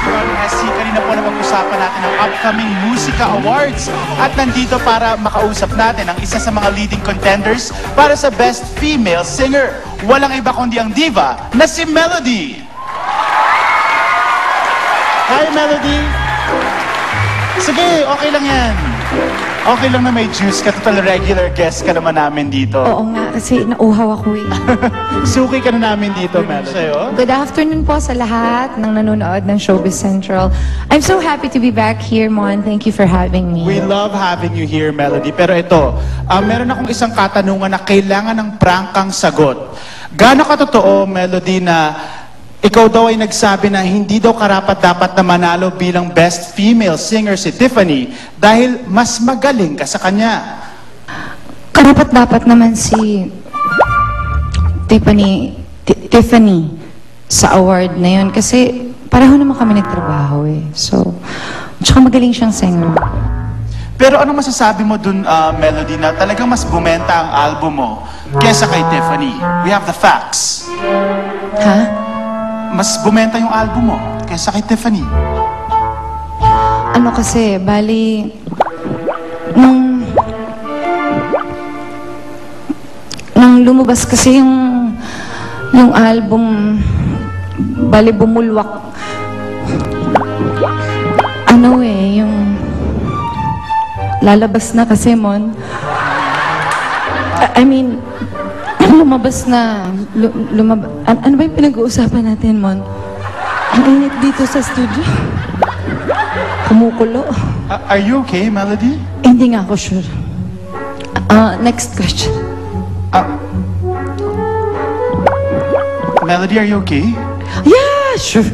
Ron SC. Kanina po napag-usapan natin ang upcoming Musika Awards. At nandito para makausap natin ang isa sa mga leading contenders para sa Best Female Singer. Walang iba kundi ang diva na si Melody. Hi, Melody! Sige, okay lang yan. Okay lang na may juice ka. Total regular guest ka naman namin dito. Oo nga, kasi nauhaw ako eh. Suki ka na namin dito, Melody. Sa'yo? Good afternoon po sa lahat ng nanonood ng Showbiz Central. I'm so happy to be back here, Mon. Thank you for having me. We love having you here, Melody. Pero ito, meron akong isang katanungan na kailangan ng prangkang sagot. Gaano katotoo, Melody, na ikaw daw ay nagsabi na hindi daw karapat-dapat na manalo bilang Best Female Singer si Tiffany dahil mas magaling ka sa kanya? Karapat-dapat naman si Tiffany sa award na yun kasi pareho naman kami nagtrabaho eh. So, tsaka magaling siyang singer. Pero ano masasabi mo dun, Melody, na talagang mas bumenta ang album mo kesa kay Tiffany? We have the facts. Ha? Mas bumenta yung album mo kaysa kay Tiffany. Ano kasi, bali, nung lumabas kasi yung album, bali bumulwak, ano eh, yung lalabas na kasi, Mon. I mean, lumabas na, ano ba yung pinag-uusapan natin, Mon? Ang init dito sa studio. Kumukulo. Are you okay, Melody? Hindi nga ako sure. Next question. Melody, are you okay? Yeah, sure.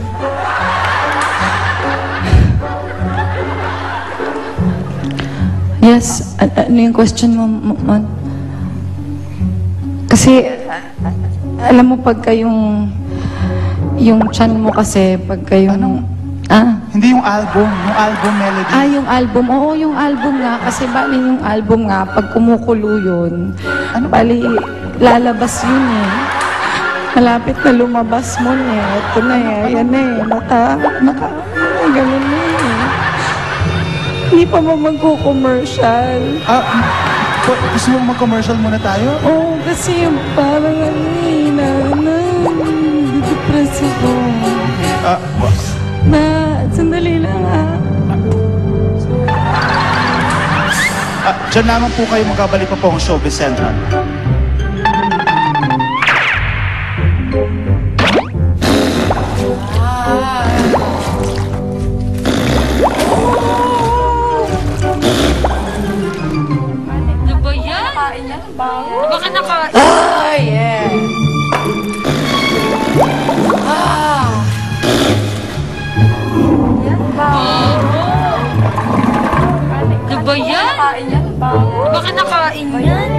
Yes, ano yung question mo, Mon? Kasi, alam mo, pagka yung chan mo kasi, pagka yung... Hindi yung album Melody. Yung album. Oo, yung album nga. Kasi bali yung album nga, pag kumukulo yun, bali, lalabas yun eh. Malapit na lumabas mo eh. Ito na eh. Yan eh. Ganun na eh. Hindi pa mo magko-commercial. Gusto mo mag-commercial muna tayo? Oo, kasi yung parang depress ako. Sandali lang Diyan naman po kayo magkabalik pa po ang Showbiz Central. Ano ba yan? Baka nakain. Yeah. Ano ba yan? Baka nakain yan.